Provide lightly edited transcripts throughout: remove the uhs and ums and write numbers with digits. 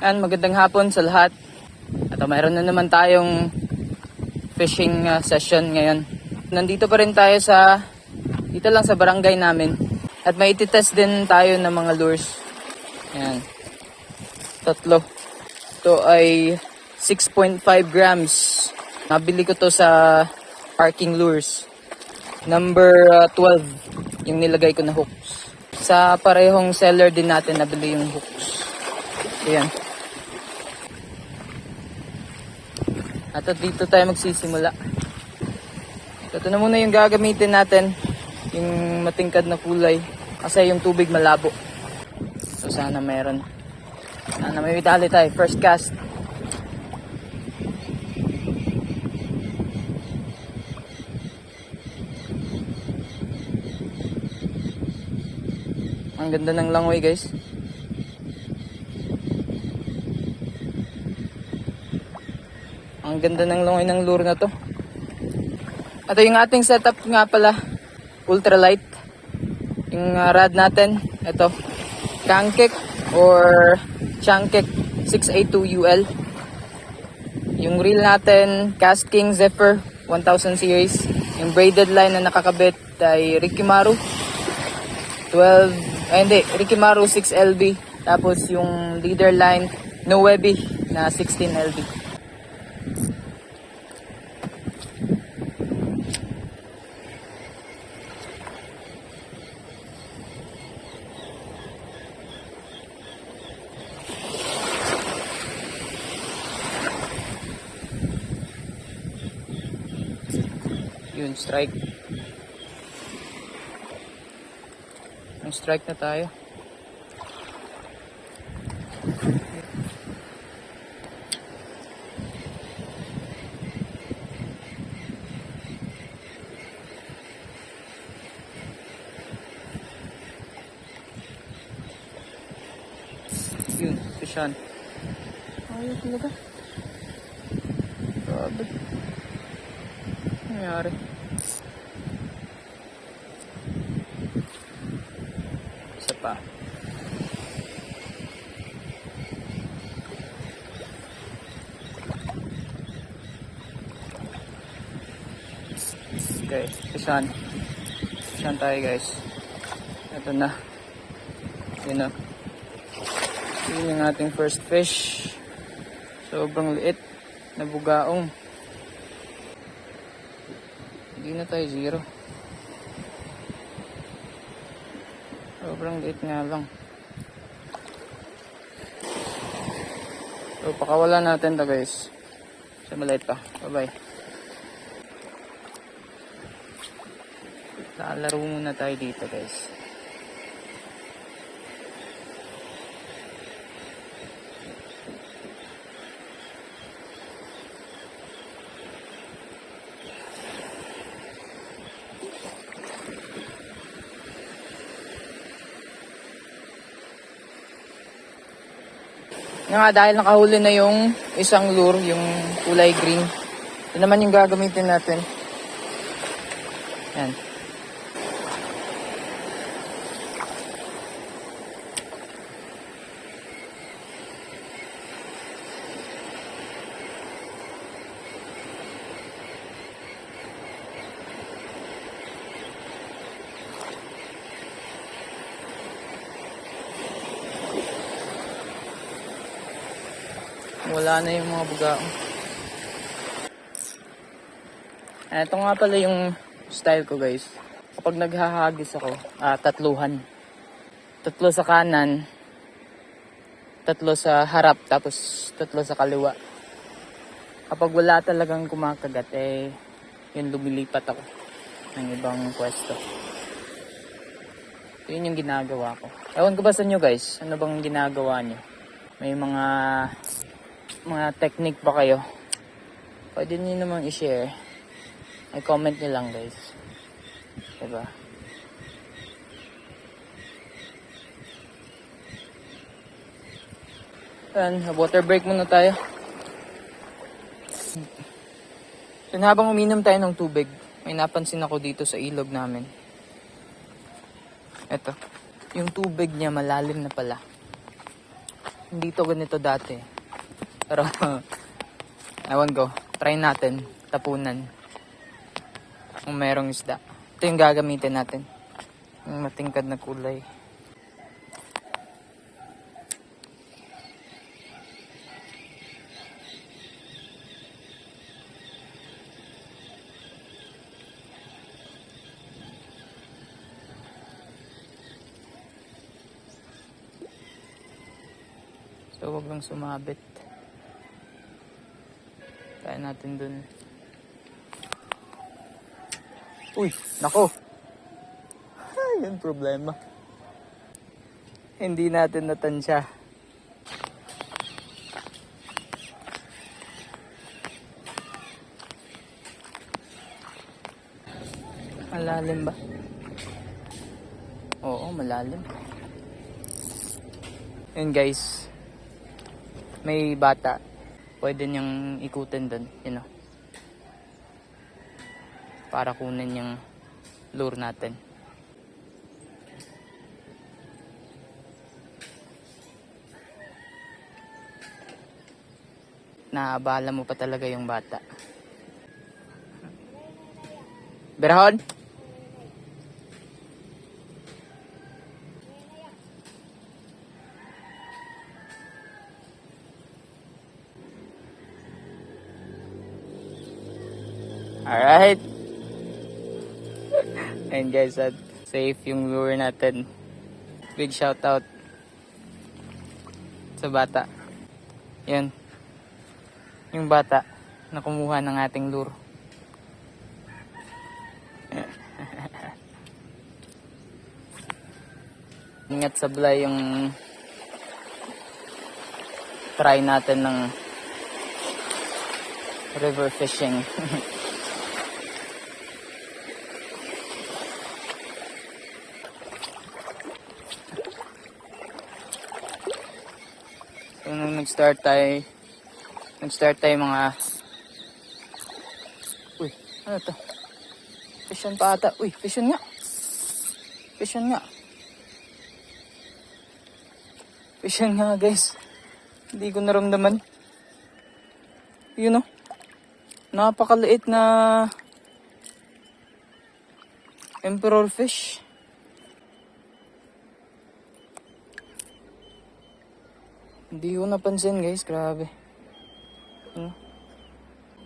Yan, magandang hapon sa lahat. At mayroon na naman tayong fishing session ngayon. Nandito pa rin tayo dito lang sa barangay namin. At may ititest din tayo ng mga lures. Yan. 3. Ito ay 6.5 grams. Nabili ko to sa Parking Lures. Number 12 yung nilagay ko na hooks. Sa parehong seller din natin nabili yung hooks. Ayan. At dito tayo magsisimula. Ito na muna yung gagamitin natin. Yung matingkad na kulay. Kasi yung tubig malabo. So sana meron. Sana may vitali tayo. First cast. Ang ganda ng langoy, guys. Ang ganda ng langoy ng lure na to. At yung ating setup nga pala, ultralight. Yung rod natin, ito, Kankek or Chankek 682 UL. Yung reel natin, Casking Zephyr 1000 series. Yung braided line na nakakabit ay Rikimaru Rikimaru 6LB. Tapos yung leader line, Noebi na 16LB. Yun, strike. Ang strike na tayo. Yun, fishan. Ayun talaga. Grabe. Nangyari. Isa pa. Okay, fishan. Fishan tayo, guys. Ito na. Yun na. Yun yung ating first fish. Sobrang liit na bugaong. Hindi na tayo zero. Sobrang liit nga lang. So pakawalan natin to, guys. Sa maliit pa. Bye bye. Lalaro muna tayo dito, guys. Nga dahil nakahuli na yung isang lure, yung kulay green. Ito naman yung gagamitin natin. Yan. Wala na yung mga bugaong. Ito nga pala yung style ko, guys. Kapag naghahagis ako, tatluhan. 3 sa kanan, 3 sa harap, tapos 3 sa kaliwa. Kapag wala talagang kumakagat, yun lumilipat ako ng ibang pwesto. Yun yung ginagawa ko. Ewan ko ba sa inyo, guys? Ano bang ginagawa nyo? May mga technique ba kayo? Pwede nyo namang i-share. Ay comment nyo lang, guys. Diba? Ayan, water break muna tayo. So, habang uminom tayo ng tubig, may napansin ako dito sa ilog namin. Ito. Yung tubig niya malalim na pala. Hindi to ganito dati. Pero, ewan ko. Try natin. Tapunan. Kung merong isda. Ito yung gagamitin natin. Yung matingkad na kulay. So, wag lang sumabit. Kaya natin dun. Uy, nako. Yung problema. Hindi natin natansya. Malalim ba? Oo, malalim. Yun guys. May bata. Pwede niyang ikutin dun. You know. Para kunin yung lure natin. Naabala mo pa talaga yung bata. Berahon? Alright. And guys, at safe yung lure natin. Big shout out sa bata. Yun. Yung bata na kumuha ng ating lure. Ingat sablay yung try natin ng river fishing. So, nung nag-start tayo mga... Uy, ano to? Fish on pa ata. Uy, fish on nga. Fish on nga. Fish on nga guys. Hindi ko naramdaman. Yun o. Napakaliit na emperor fish. Hindi ko napansin guys, grabe.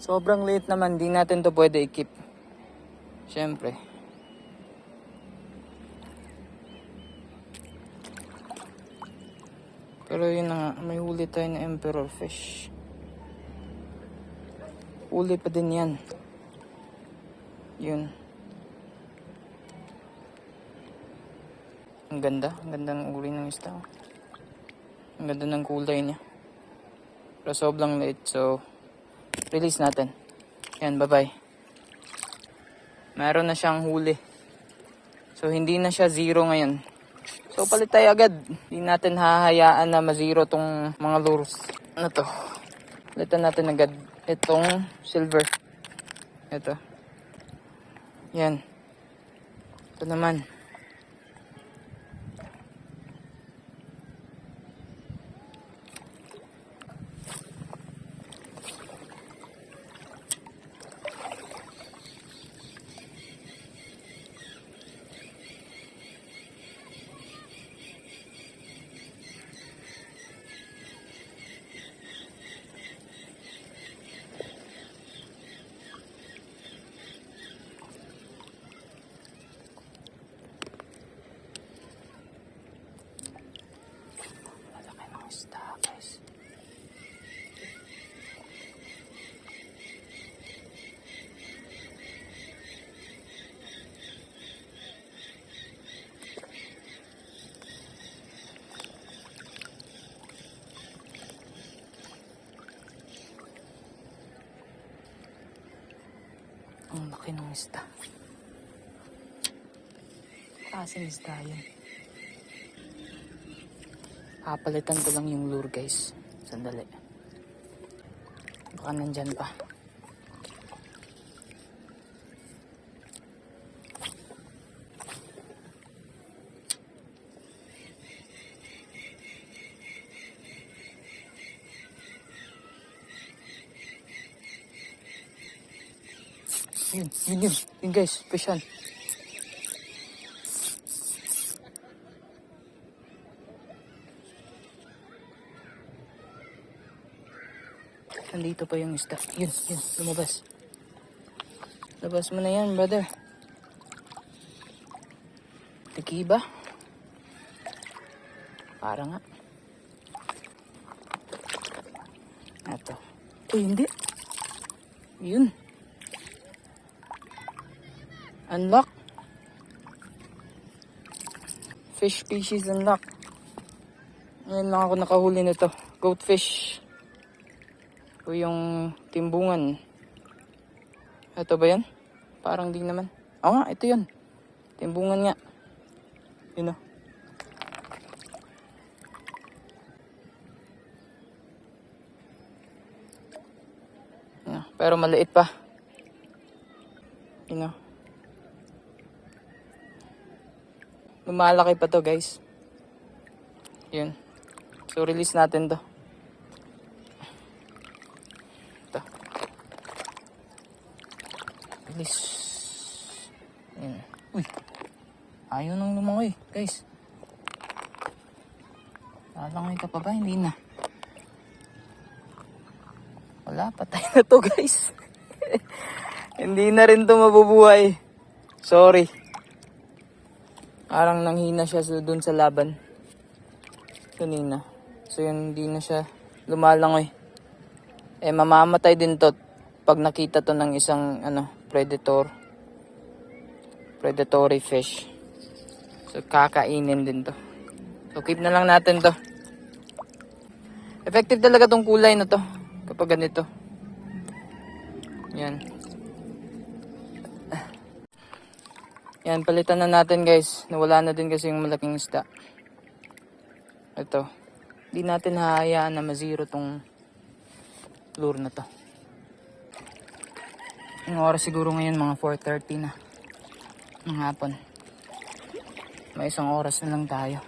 Sobrang liit naman, di natin to pwede i-keep. Siyempre. Pero yun na nga, may huli tayo na emperor fish. Huli pa din yan. Yun. Ang ganda ng uri ng isda. Ang ganda ng kulay niya. Pero sobrang liit. So, release natin. Yan, bye-bye. Meron na siyang huli. So, hindi na siya zero ngayon. So, palit tayo agad. Hindi natin hahayaan na ma-zero tong mga lures. Ano to? Palitan natin agad itong silver. Ito. Yan. Ito naman. Ang laki ng isda. Kasing isda yun. Papalitan ko lang yung lure guys. Sandali. Baka nandyan pa. Yun guys, fish on. Nandito pa yung isda. Yun, lumabas. Labas mo na yan, brother. Tikiba. Para nga. Ito. Uy, hindi. Yun. Unlock. Fish species unlock. Ngayon lang ako nakahuli nito. Goatfish. O yung timbungan. Ito ba yan? Parang di naman. Oo nga, ito yun. Timbungan nga. Yun o. Pero maliit pa. Yun o. Lumalaki pa to guys. Yun. So release natin to. Ito. Release. Yun. Uy. Ayaw nang lumangoy guys. Lalangoy ka pa ba? Hindi na. Wala, patay na to guys. Hindi na rin to mabubuhay. Sorry. Parang nanghina siya dun sa laban. Kanina. So yun, hindi na siya lumalangoy. Eh mamamatay din to pag nakita to ng isang predatory fish. So kakainin din to. So keep na lang natin to. Effective talaga tong kulay na to kapag ganito. Yan. Yan, palitan na natin guys. Nawala na din kasi yung malaking isda. Ito. Hindi natin hahayaan na ma-zero tong lure na to. Yung oras siguro ngayon mga 4:30 na ng hapon. May isang oras na lang tayo.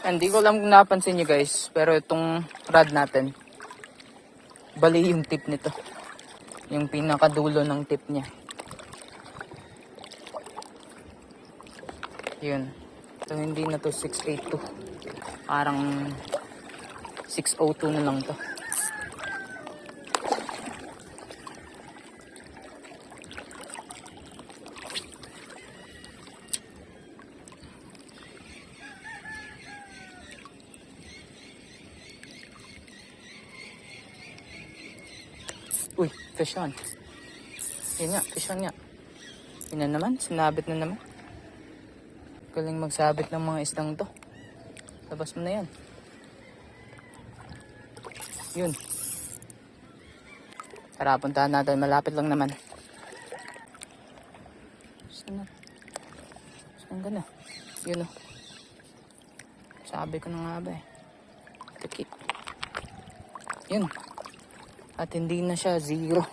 Hindi ko alam kung napansin nyo guys. Pero itong rod natin, bali yung tip nito. Yung pinakadulo ng tip niya. Yun. So hindi na to 682. Parang 602 na lang to. Uy, fish on. Yun nga, fish on nga. Yun na naman, sinabit na naman. Galing magsabit ng mga isdang to. Labas mo na yan. Yun. Tara, puntahan natin. Malapit lang naman. Saan na? Saan ka na? Yun o. Sabi ko na nga ba eh. Tikit. Yun. At hindi na siya zero.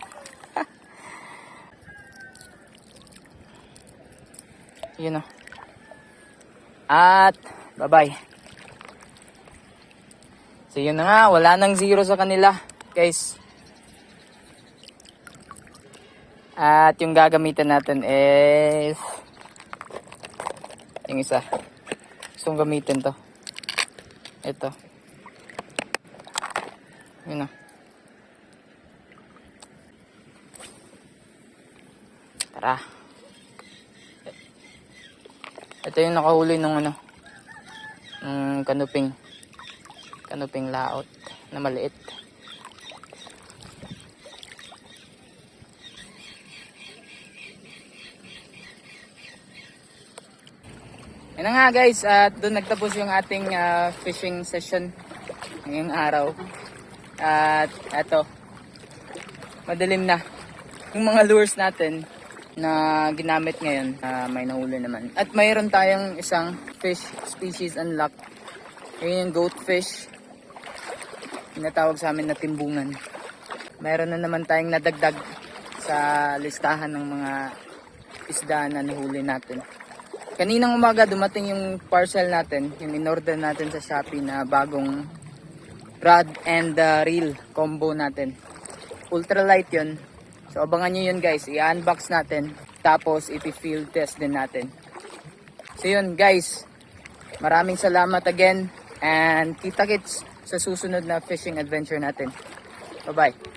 Yun o. At bye-bye. So yun na nga, wala nang zero sa kanila, guys. At yung gagamitan natin is yung isa. Gusto kong gamitin to. Ito. Yun na. Tara. Ito yung nakahuli ng kanuping laot na maliit. Yan na nga guys, at doon nagtapos yung ating fishing session ngayong araw. At eto, madilim na. Yung mga lures natin na ginamit ngayon, may nahuli naman. At mayroon tayong isang fish species unlock. Yun yung goatfish. Tinatawag sa amin na timbungan. Mayroon na naman tayong nadagdag sa listahan ng mga isda na nahuli natin. Kaninang umaga dumating yung parcel natin, yung in-order natin sa Shopee na bagong rod and reel combo natin. Ultralight yun. So abangan nyo yun guys, i-unbox natin. Tapos ipi-field test din natin. So yun guys, maraming salamat again. And kita-kits sa susunod na fishing adventure natin. Bye-bye.